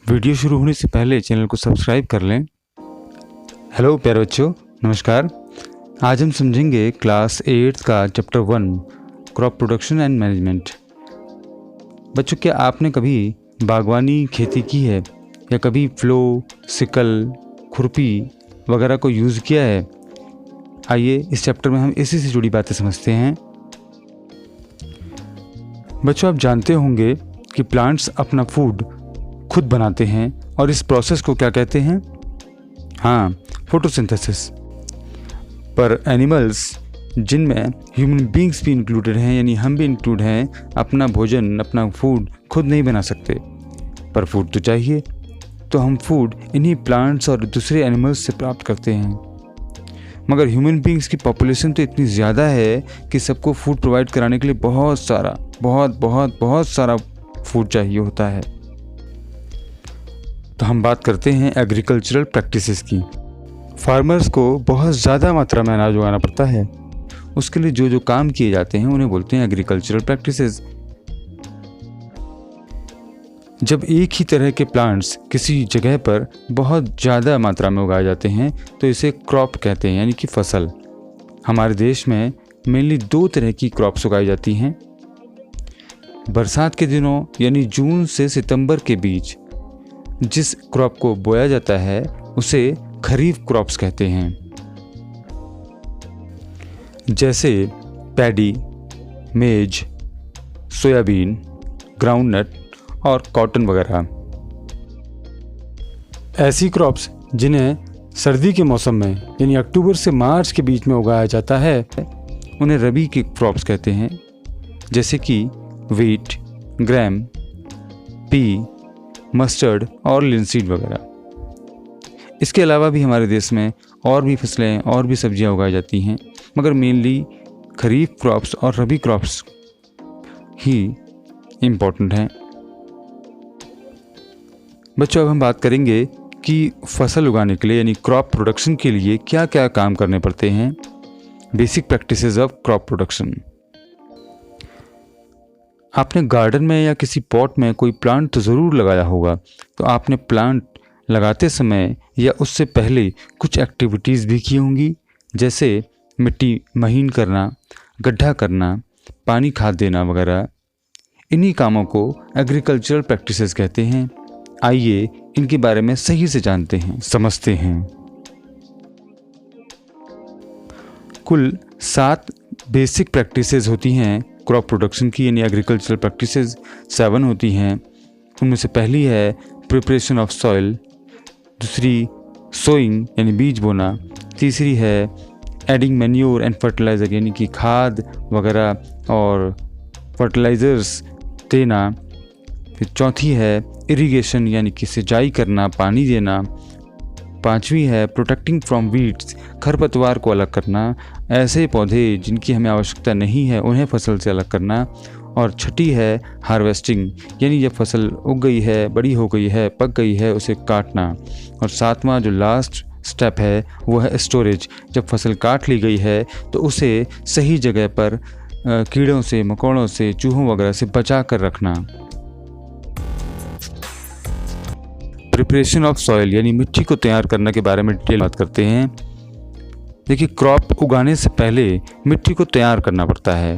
Video शुरू होने से पहले चैनल को सब्सक्राइब कर लें। हेलो प्यारे बच्चों, नमस्कार। आज हम समझेंगे क्लास 8 का chapter 1 crop production and management. बच्चों, क्या आपने कभी बागवानी खेती की है या कभी फ्लो, सिकल, खुरपी वगैरह को यूज़ किया है? आइए इस चैप्टर में हम इसी से जुड़ी बातें समझते हैं। बच्चों, आप जानते होंगे कि प्लांट्स अपना फूड खुद बनाते हैं और इस प्रोसेस को क्या कहते हैं? हाँ, फोटोसिंथेसिस। पर एनिमल्स, जिनमें ह्यूमन बींग्स भी इंक्लूडेड हैं, यानी हम भी इंक्लूड हैं, अपना भोजन, अपना फूड खुद नहीं बना सकते। पर फूड तो चाहिए, तो हम फूड इन्हीं प्लांट्स और दूसरे एनिमल्स से प्राप्त करते हैं। मगर ह्यूमन बींग्स की पॉपुलेशन तो इतनी ज़्यादा है कि सबको फूड प्रोवाइड कराने के लिए बहुत सारा फूड चाहिए होता है। तो हम बात करते हैं एग्रीकल्चरल प्रैक्टिसेस की। फार्मर्स को बहुत ज़्यादा मात्रा में अनाज उगाना पड़ता है। उसके लिए जो काम किए जाते हैं उन्हें बोलते हैं एग्रीकल्चरल प्रैक्टिसेस। जब एक ही तरह के प्लांट्स किसी जगह पर बहुत ज़्यादा मात्रा में उगाए जाते हैं तो इसे क्रॉप कहते हैं, यानी कि फसल। हमारे देश में मेनली 2 तरह की क्रॉप्स उगाई जाती हैं। बरसात के दिनों यानी जून से सितंबर के बीच जिस क्रॉप को बोया जाता है उसे खरीफ क्रॉप्स कहते हैं, जैसे पैडी, मेज, सोयाबीन, ग्राउंडनट और कॉटन वगैरह। ऐसी क्रॉप्स जिन्हें सर्दी के मौसम में यानी अक्टूबर से मार्च के बीच में उगाया जाता है उन्हें रबी की क्रॉप्स कहते हैं, जैसे कि वीट, ग्राम, पी, मस्टर्ड और लिनसीड वगैरह। इसके अलावा भी हमारे देश में और भी फसलें और भी सब्जियां उगाई जाती हैं, मगर मेनली खरीफ क्रॉप्स और रबी क्रॉप्स ही इम्पोर्टेंट हैं। बच्चों, अब हम बात करेंगे कि फसल उगाने के लिए यानी क्रॉप प्रोडक्शन के लिए क्या क्या काम करने पड़ते हैं। Basic practices of crop production. आपने गार्डन में या किसी पॉट में कोई प्लांट तो ज़रूर लगाया होगा, तो आपने प्लांट लगाते समय या उससे पहले कुछ एक्टिविटीज़ भी की होंगी, जैसे मिट्टी महीन करना, गड्ढा करना, पानी खाद देना वगैरह। इन्हीं कामों को एग्रीकल्चरल प्रैक्टिसेस कहते हैं। आइए इनके बारे में सही से जानते हैं, समझते हैं। कुल 7 बेसिक प्रैक्टिसेस होती हैं क्रॉप प्रोडक्शन की, यानी एग्रीकल्चरल प्रैक्टिसेस 7 होती हैं। उनमें से पहली है प्रिपरेशन ऑफ सॉइल, दूसरी सोइंग यानी बीज बोना, तीसरी है एडिंग मैन्योर एंड फर्टिलाइज़र यानी कि खाद वगैरह और फर्टिलाइज़र्स देना, फिर चौथी है इरिगेशन यानी कि सिंचाई करना, पानी देना, पांचवी है प्रोटेक्टिंग फ्रॉम वीड्स, खरपतवार को अलग करना, ऐसे पौधे जिनकी हमें आवश्यकता नहीं है उन्हें फसल से अलग करना, और छठी है हार्वेस्टिंग यानी जब फसल उग गई है, बड़ी हो गई है, पक गई है, उसे काटना, और 7वां जो लास्ट स्टेप है वो है स्टोरेज। जब फसल काट ली गई है तो उसे सही जगह पर कीड़ों से, मकोड़ों से, चूहों वगैरह से बचा कर रखना। प्रिपरेशन ऑफ सॉइल यानी मिट्टी को तैयार करने के बारे में डिटेल बात करते हैं। देखिए, क्रॉप उगाने से पहले मिट्टी को तैयार करना पड़ता है,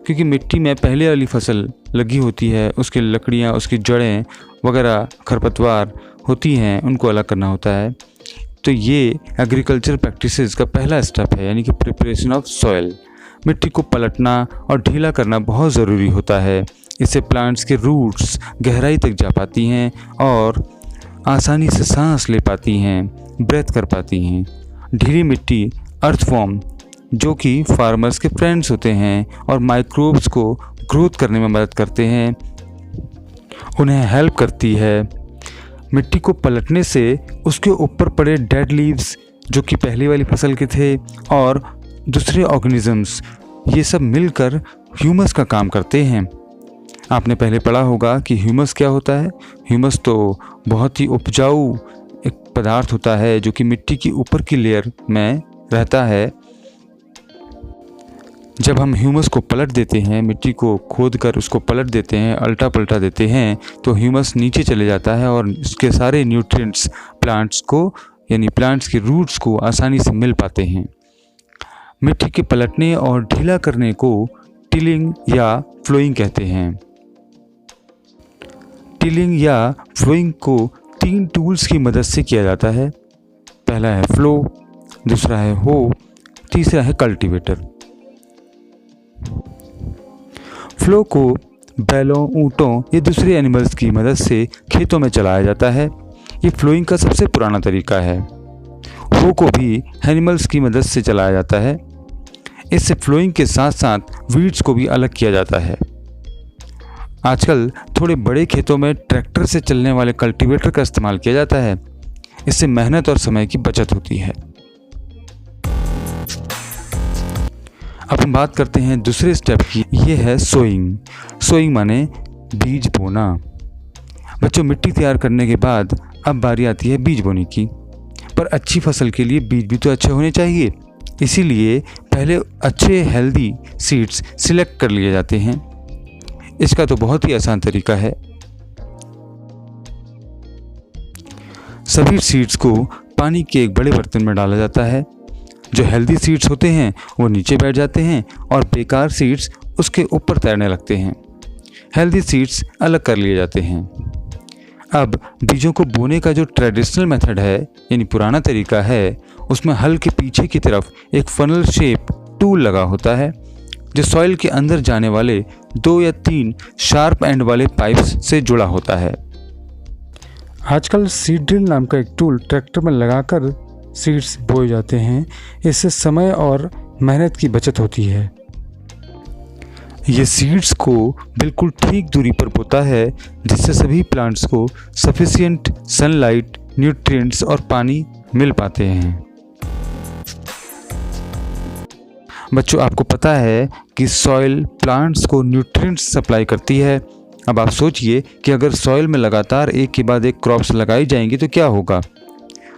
क्योंकि मिट्टी में पहले वाली फसल लगी होती है, उसकी लकड़ियाँ, उसकी जड़ें वगैरह खरपतवार होती हैं, उनको अलग करना होता है। तो ये एग्रीकल्चर प्रैक्टिसेस का पहला स्टेप है, यानी कि प्रिपरेशन ऑफ सॉइल। मिट्टी को पलटना और ढीला करना बहुत ज़रूरी होता है। इससे प्लांट्स के रूट्स गहराई तक जा पाती हैं और आसानी से सांस ले पाती हैं, ब्रेथ कर पाती हैं। ढीली मिट्टी अर्थवॉर्म, जो कि फार्मर्स के फ्रेंड्स होते हैं और माइक्रोब्स को ग्रोथ करने में मदद करते हैं, उन्हें हेल्प करती है। मिट्टी को पलटने से उसके ऊपर पड़े डेड लीव्स, जो कि पहली वाली फसल के थे, और दूसरे ऑर्गेनिजम्स, ये सब मिलकर ह्यूमस का काम करते हैं। आपने पहले पढ़ा होगा कि ह्यूमस क्या होता है। ह्यूमस तो बहुत ही उपजाऊ एक पदार्थ होता है जो कि मिट्टी की ऊपर की लेयर में रहता है। जब हम ह्यूमस को पलट देते हैं, मिट्टी को खोद कर उसको पलट देते हैं, अल्टा पलटा देते हैं, तो ह्यूमस नीचे चले जाता है और उसके सारे न्यूट्रिएंट्स प्लांट्स को यानी प्लांट्स के रूट्स को आसानी से मिल पाते हैं। मिट्टी के पलटने और ढीला करने को टिलिंग या फ्लोइंग कहते हैं। टिलिंग या फ्लोइंग को 3 टूल्स की मदद से किया जाता है। पहला है फ्लो, दूसरा है हो, तीसरा है कल्टीवेटर। फ्लो को बैलों, ऊँटों या दूसरे एनिमल्स की मदद से खेतों में चलाया जाता है। ये फ्लोइंग का सबसे पुराना तरीका है। हो को भी एनिमल्स की मदद से चलाया जाता है। इससे फ्लोइंग के साथ साथ वीड्स को भी अलग किया जाता है। आजकल थोड़े बड़े खेतों में ट्रैक्टर से चलने वाले कल्टीवेटर का इस्तेमाल किया जाता है। इससे मेहनत और समय की बचत होती है। अब हम बात करते हैं दूसरे स्टेप की, ये है सोइंग। सोइंग माने बीज बोना। बच्चों, मिट्टी तैयार करने के बाद अब बारी आती है बीज बोने की। पर अच्छी फसल के लिए बीज भी तो अच्छे होने चाहिए, इसीलिए पहले अच्छे हेल्दी सीड्स सिलेक्ट कर लिए जाते हैं। इसका तो बहुत ही आसान तरीका है। सभी सीड्स को पानी के एक बड़े बर्तन में डाला जाता है। जो हेल्दी सीड्स होते हैं वो नीचे बैठ जाते हैं और बेकार सीड्स उसके ऊपर तैरने लगते हैं। हेल्दी सीड्स अलग कर लिए जाते हैं। अब बीजों को बोने का जो ट्रेडिशनल मेथड है यानी पुराना तरीका है, उसमें हल के पीछे की तरफ एक फनल शेप टूल लगा होता है जो सॉइल के अंदर जाने वाले 2 या 3 शार्प एंड वाले पाइप्स से जुड़ा होता है। आजकल सीड ड्रिल नाम का एक टूल ट्रैक्टर में लगाकर सीड्स बोए जाते हैं। इससे समय और मेहनत की बचत होती है। ये सीड्स को बिल्कुल ठीक दूरी पर बोता है, जिससे सभी प्लांट्स को सफिशिएंट सनलाइट, न्यूट्रिएंट्स और पानी मिल पाते हैं। बच्चों, आपको पता है कि सॉइल प्लांट्स को न्यूट्रिएंट्स सप्लाई करती है। अब आप सोचिए कि अगर सॉइल में लगातार एक के बाद एक क्रॉप्स लगाई जाएंगी तो क्या होगा।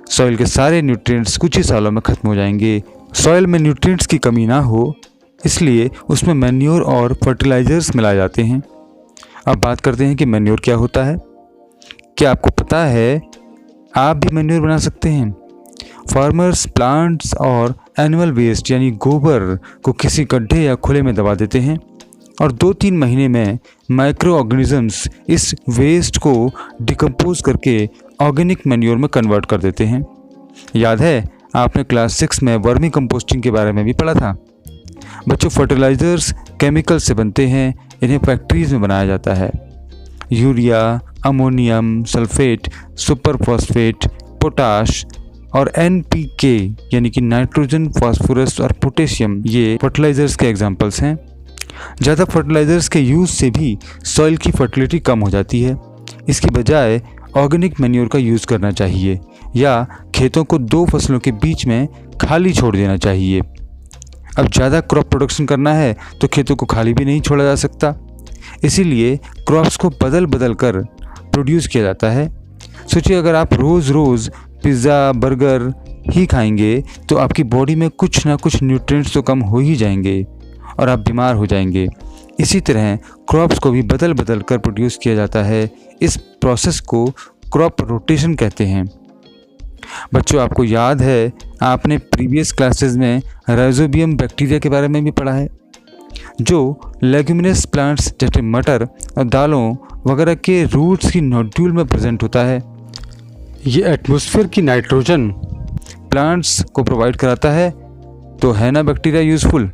सॉइल के सारे न्यूट्रिएंट्स कुछ ही सालों में ख़त्म हो जाएंगे। सॉइल में न्यूट्रिएंट्स की कमी ना हो, इसलिए उसमें मैन्योर और फर्टिलाइजर्स मिलाए जाते हैं। अब बात करते हैं कि मैन्योर क्या होता है। क्या आपको पता है आप भी मैन्योर बना सकते हैं? फार्मर्स प्लांट्स और एनिमल वेस्ट यानी गोबर को किसी गड्ढे या खुले में दबा देते हैं और 2-3 महीने में माइक्रो ऑर्गेनिजम्स इस वेस्ट को डिकम्पोज करके ऑर्गेनिक मैन्योर में कन्वर्ट कर देते हैं। याद है, आपने क्लास 6 में वर्मी कंपोस्टिंग के बारे में भी पढ़ा था। बच्चों, फर्टिलाइजर्स केमिकल से बनते हैं। इन्हें फैक्ट्रीज में बनाया जाता है। Urea, ammonium sulphate, super phosphate, potash और NPK यानी कि नाइट्रोजन, फास्फोरस और पोटेशियम, ये फर्टिलाइजर्स के एग्जाम्पल्स हैं। ज़्यादा फर्टिलाइजर्स के यूज़ से भी सॉइल की फर्टिलिटी कम हो जाती है। इसकी बजाय ऑर्गेनिक मैन्योर का यूज़ करना चाहिए या खेतों को 2 फसलों के बीच में खाली छोड़ देना चाहिए। अब ज़्यादा क्रॉप प्रोडक्शन करना है तो खेतों को खाली भी नहीं छोड़ा जा सकता, इसीलिए क्रॉप्स को बदल बदल कर प्रोड्यूस किया जाता है। सोचिए, अगर आप रोज़ रोज़ पिज़्ज़ा, बर्गर ही खाएंगे तो आपकी बॉडी में कुछ ना कुछ न्यूट्रिएंट्स तो कम हो ही जाएंगे और आप बीमार हो जाएंगे। इसी तरह क्रॉप्स को भी बदल बदल कर प्रोड्यूस किया जाता है। इस प्रोसेस को क्रॉप रोटेशन कहते हैं। बच्चों, आपको याद है आपने प्रीवियस क्लासेस में राइजोबियम बैक्टीरिया के बारे में भी पढ़ा है, जो लेग्यूमिनस प्लांट्स जैसे मटर और दालों वगैरह के रूट्स की नोड्यूल में प्रेजेंट होता है। ये एटमॉस्फेयर की नाइट्रोजन प्लांट्स को प्रोवाइड कराता है। तो है ना बैक्टीरिया यूज़फुल।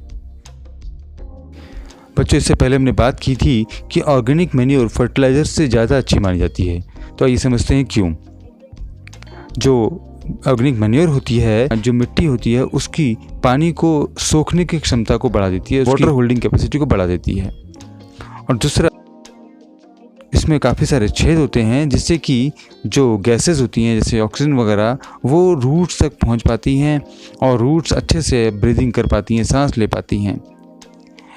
बच्चों, इससे पहले हमने बात की थी कि ऑर्गेनिक मैन्योर फर्टिलाइजर से ज़्यादा अच्छी मानी जाती है। तो आइए समझते हैं क्यों। जो ऑर्गेनिक मैन्योर होती है, जो मिट्टी होती है, उसकी पानी को सोखने की क्षमता को बढ़ा देती है, वाटर होल्डिंग कैपेसिटी को बढ़ा देती है। और दूसरा, इसमें काफ़ी सारे छेद होते हैं जिससे कि जो गैसेस होती हैं जैसे ऑक्सीजन वगैरह, वो रूट्स तक पहुंच पाती हैं और रूट्स अच्छे से ब्रीदिंग कर पाती हैं, सांस ले पाती हैं।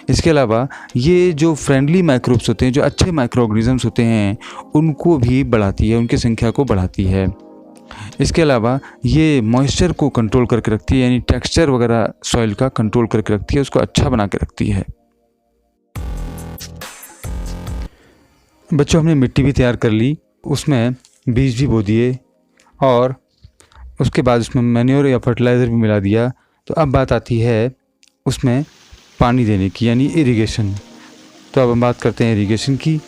इसके अलावा ये जो फ्रेंडली माइक्रोब्स होते हैं, जो अच्छे माइक्रो ऑर्गेनिजम्स होते हैं, उनको भी बढ़ाती है, उनकी संख्या को बढ़ाती है। इसके अलावा ये मॉइस्चर को कंट्रोल करके रखती है, यानी टेक्सचर वगैरह सॉइल का कंट्रोल करके रखती है, उसको अच्छा बना के रखती है। बच्चों, हमने मिट्टी भी तैयार कर ली, उसमें बीज भी बो दिए और उसके बाद उसमें मैन्योर या फर्टिलाइज़र भी मिला दिया। तो अब बात आती है उसमें पानी देने की, यानी इरिगेशन। तो अब हम बात करते हैं इरिगेशन की।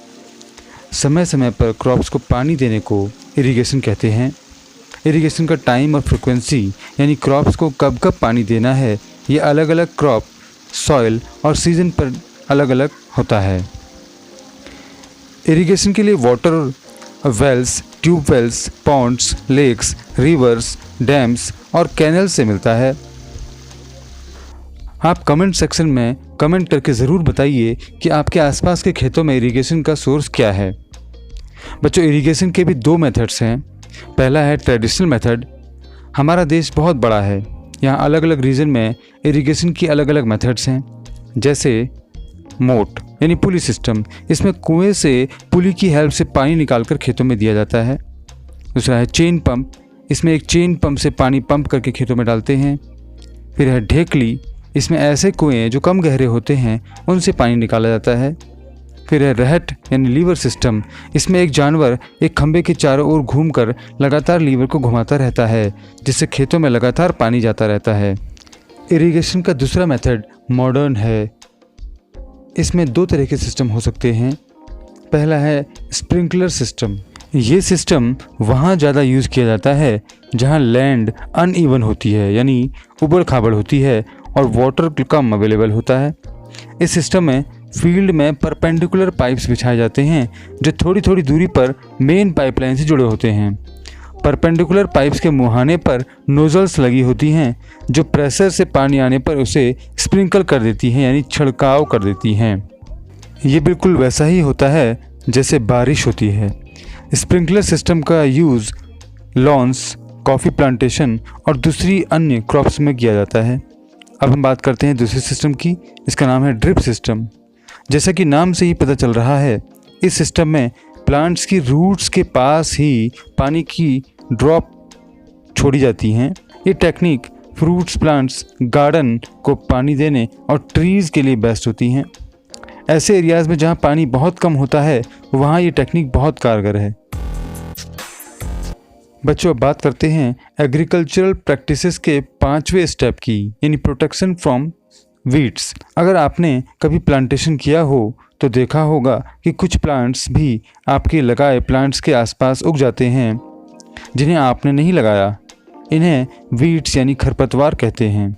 समय समय पर क्रॉप्स को पानी देने को इरिगेशन कहते हैं। इरिगेशन का टाइम और फ्रिक्वेंसी, यानी क्रॉप्स को कब कब पानी देना है, ये अलग अलग क्रॉप, सॉइल और सीज़न पर अलग अलग होता है। इरिगेशन के लिए water wells, tube wells, ponds, lakes, rivers, dams और कैनल से मिलता है। आप कमेंट सेक्शन में कमेंट करके ज़रूर बताइए कि आपके आसपास के खेतों में इरिगेशन का सोर्स क्या है। बच्चों, इरिगेशन के भी 2 मेथड्स हैं। पहला है ट्रेडिशनल मेथड। हमारा देश बहुत बड़ा है, यहाँ अलग अलग रीजन में इरिगेशन की अलग अलग मेथड्स हैं। जैसे मोट यानी पुली सिस्टम, इसमें कुएं से पुली की हेल्प से पानी निकालकर खेतों में दिया जाता है। दूसरा है चेन पंप, इसमें एक चेन पंप से पानी पंप करके खेतों में डालते हैं। फिर है ढेकली, इसमें ऐसे कुएं जो कम गहरे होते हैं उनसे पानी निकाला जाता है। फिर है रहट यानी लीवर सिस्टम, इसमें एक जानवर एक खंभे के चारों ओर घूमकर लगातार लीवर को घुमाता रहता है, जिससे खेतों में लगातार पानी जाता रहता है। इरिगेशन का दूसरा मेथड मॉडर्न है। इसमें 2 तरह के सिस्टम हो सकते हैं। पहला है स्प्रिंकलर सिस्टम। ये सिस्टम वहाँ ज़्यादा यूज़ किया जाता है जहाँ लैंड अनइवन होती है, यानी उबड़ खाबड़ होती है और वाटर कम अवेलेबल होता है। इस सिस्टम में फील्ड में परपेंडिकुलर पाइप्स बिछाए जाते हैं जो थोड़ी थोड़ी दूरी पर मेन पाइपलाइन से जुड़े होते हैं। परपेंडिकुलर पाइप्स के मुहाने पर नोजल्स लगी होती हैं जो प्रेशर से पानी आने पर उसे स्प्रिंकल कर देती हैं, यानी छिड़काव कर देती हैं। ये बिल्कुल वैसा ही होता है जैसे बारिश होती है। स्प्रिंकलर सिस्टम का यूज़ लॉन्स, कॉफ़ी प्लांटेशन और दूसरी अन्य क्रॉप्स में किया जाता है। अब हम बात करते हैं दूसरे सिस्टम की। इसका नाम है ड्रिप सिस्टम। जैसा कि नाम से ही पता चल रहा है, इस सिस्टम में प्लांट्स की रूट्स के पास ही पानी की ड्रॉप छोड़ी जाती हैं। ये टेक्निक फ्रूट्स, प्लांट्स, गार्डन को पानी देने और ट्रीज़ के लिए बेस्ट होती हैं। ऐसे एरियाज़ में जहाँ पानी बहुत कम होता है वहाँ ये टेक्निक बहुत कारगर है। बच्चों, अब बात करते हैं एग्रीकल्चरल प्रैक्टिसेस के 5वें स्टेप की, यानी प्रोटेक्शन फ्रॉम वीड्स। अगर आपने कभी प्लांटेशन किया हो तो देखा होगा कि कुछ प्लांट्स भी आपके लगाए प्लांट्स के आसपास उग जाते हैं जिन्हें आपने नहीं लगाया। इन्हें वीड्स यानी खरपतवार कहते हैं।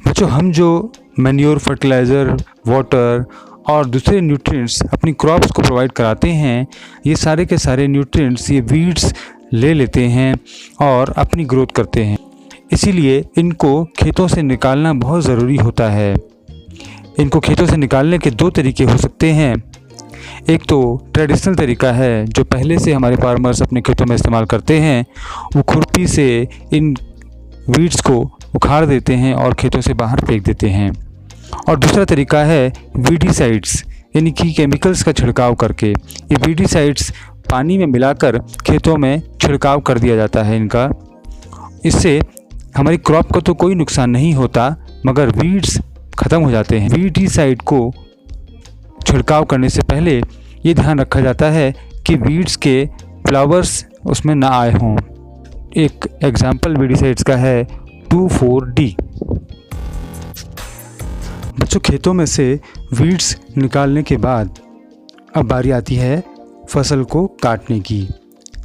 बच्चों, हम जो मैन्योर, फर्टिलाइज़र, वाटर और दूसरे न्यूट्रिएंट्स अपनी क्रॉप्स को प्रोवाइड कराते हैं, ये सारे के सारे न्यूट्रिएंट्स ये वीड्स ले लेते हैं और अपनी ग्रोथ करते हैं। इसीलिए इनको खेतों से निकालना बहुत ज़रूरी होता है। इनको खेतों से निकालने के 2 तरीके हो सकते हैं। एक तो ट्रेडिशनल तरीका है जो पहले से हमारे फार्मर्स अपने खेतों में इस्तेमाल करते हैं। वो खुरपी से इन वीड्स को उखाड़ देते हैं और खेतों से बाहर फेंक देते हैं। और दूसरा तरीका है वीडीसाइड्स, यानी कि केमिकल्स का छिड़काव करके। ये वीडीसाइड्स पानी में मिलाकर खेतों में छिड़काव कर दिया जाता है इनका। इससे हमारी क्रॉप को तो कोई नुकसान नहीं होता, मगर वीड्स ख़त्म हो जाते हैं। वीडीसाइड को छिड़काव करने से पहले ये ध्यान रखा जाता है कि वीड्स के फ्लावर्स उसमें ना आए हों। एक एग्जाम्पल वीडीसाइड्स का है 2,4-D। बच्चों, खेतों में से वीड्स निकालने के बाद अब बारी आती है फसल को काटने की।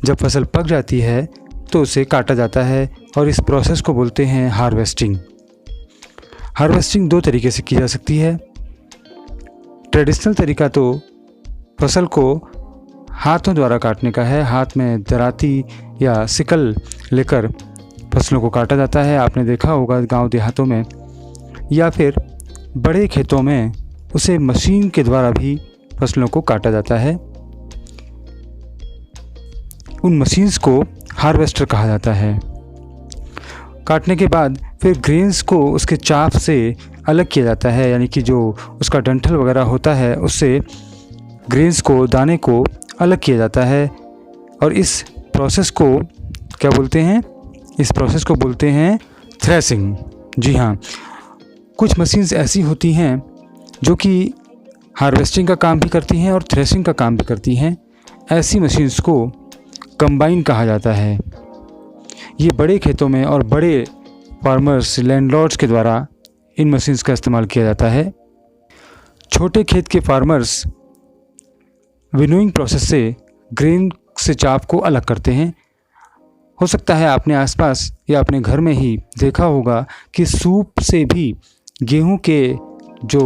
जब फसल पक जाती है तो उसे काटा जाता है और इस प्रोसेस को बोलते हैं हार्वेस्टिंग। हार्वेस्टिंग 2 तरीके से की जा सकती है। ट्रेडिशनल तरीका तो फसल को हाथों द्वारा काटने का है। हाथ में दराती या सिकल लेकर फसलों को काटा जाता है, आपने देखा होगा गांव देहातों में। या फिर बड़े खेतों में उसे मशीन के द्वारा भी फसलों को काटा जाता है। उन मशीन्स को हार्वेस्टर कहा जाता है। काटने के बाद फिर ग्रेन्स को उसके चाफ से अलग किया जाता है, यानी कि जो उसका डंठल वगैरह होता है उससे ग्रेन्स को, दाने को अलग किया जाता है। और इस प्रोसेस को क्या बोलते हैं? इस प्रोसेस को बोलते हैं थ्रेसिंग। जी हाँ, कुछ मशीन्स ऐसी होती हैं जो कि हार्वेस्टिंग का काम भी करती हैं और थ्रेसिंग का काम भी करती हैं। ऐसी मशीन्स को कंबाइन कहा जाता है। ये बड़े खेतों में और बड़े फार्मर्स, लैंडलॉर्ड्स के द्वारा इन मशीन्स का इस्तेमाल किया जाता है। छोटे खेत के फार्मर्स विनोइंग प्रोसेस से ग्रेन से चाप को अलग करते हैं। हो सकता है आपने आसपास या अपने घर में ही देखा होगा कि सूप से भी गेहूं के जो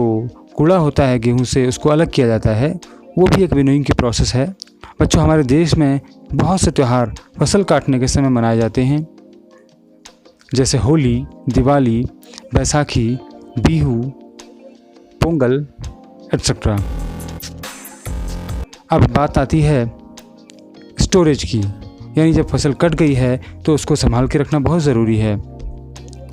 कूड़ा होता है गेहूं से, उसको अलग किया जाता है। वो भी एक विनोइंग की प्रोसेस है। बच्चों, हमारे देश में बहुत से त्यौहार फसल काटने के समय मनाए जाते हैं, जैसे होली, दिवाली, बैसाखी, बिहू, पोंगल एट्सेट्रा। अब बात आती है स्टोरेज की, यानी जब फसल कट गई है तो उसको संभाल के रखना बहुत ज़रूरी है।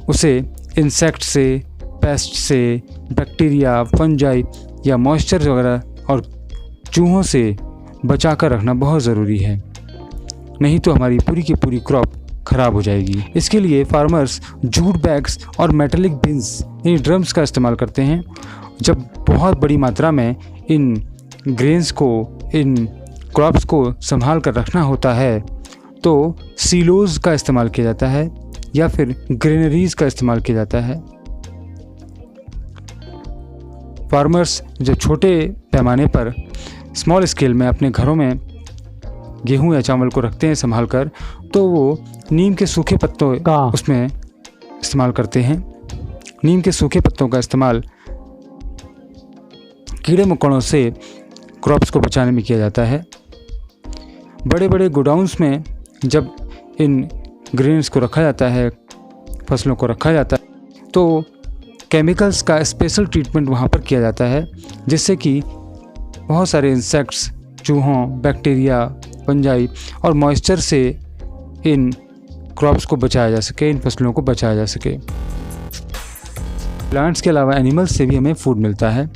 उसे इंसेक्ट से, पेस्ट से, बैक्टीरिया, फंजाई या मॉइस्चर वगैरह और चूहों से बचा कर रखना बहुत ज़रूरी है, नहीं तो हमारी पूरी की पूरी क्रॉप ख़राब हो जाएगी। इसके लिए फार्मर्स जूट बैग्स और मेटालिक बिन्स यानी ड्रम्स का इस्तेमाल करते हैं। जब बहुत बड़ी मात्रा में इन ग्रेन्स को, इन क्रॉप्स को संभाल कर रखना होता है तो सीलोज का इस्तेमाल किया जाता है या फिर ग्रेनरीज का इस्तेमाल किया जाता है। फार्मर्स जब छोटे पैमाने पर, स्मॉल स्केल में अपने घरों में गेहूं या चावल को रखते हैं संभाल कर, तो वो नीम के सूखे पत्तों का उसमें इस्तेमाल करते हैं। नीम के सूखे पत्तों का इस्तेमाल कीड़े मकोड़ों से क्रॉप्स को बचाने में किया जाता है। बड़े बड़े गोडाउन्स में जब इन ग्रेन्स को रखा जाता है, फसलों को रखा जाता है, तो केमिकल्स का स्पेशल ट्रीटमेंट वहाँ पर किया जाता है, जिससे कि बहुत सारे इंसेक्ट्स, चूहों, बैक्टीरिया, फंजाई और मॉइस्चर से इन क्रॉप्स को बचाया जा सके, इन फसलों को बचाया जा सके। प्लांट्स के अलावा एनिमल्स से भी हमें फूड मिलता है।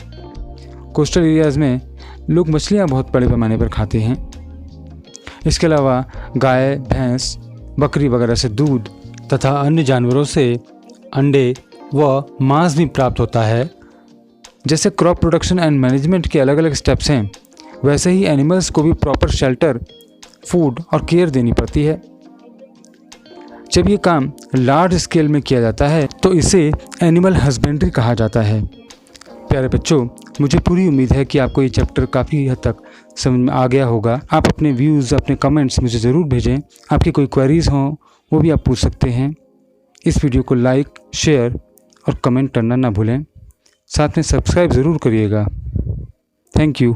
कोस्टल एरियाज़ में लोग मछलियाँ बहुत बड़े पैमाने पर खाते हैं। इसके अलावा गाय, भैंस, बकरी वगैरह से दूध तथा अन्य जानवरों से अंडे व मांस भी प्राप्त होता है। जैसे क्रॉप प्रोडक्शन एंड मैनेजमेंट के अलग अलग स्टेप्स हैं, वैसे ही एनिमल्स को भी प्रॉपर शेल्टर, फूड और केयर देनी पड़ती है। जब ये काम लार्ज स्केल में किया जाता है तो इसे एनिमल हस्बेंड्री कहा जाता है। प्यारे बच्चों, मुझे पूरी उम्मीद है कि आपको ये चैप्टर काफ़ी हद तक समझ में आ गया होगा। आप अपने व्यूज़, अपने कमेंट्स मुझे ज़रूर भेजें। आपकी कोई क्वेरीज़ हों वो भी आप पूछ सकते हैं। इस वीडियो को लाइक, शेयर और कमेंट करना ना भूलें। साथ में सब्सक्राइब ज़रूर करिएगा। Thank you.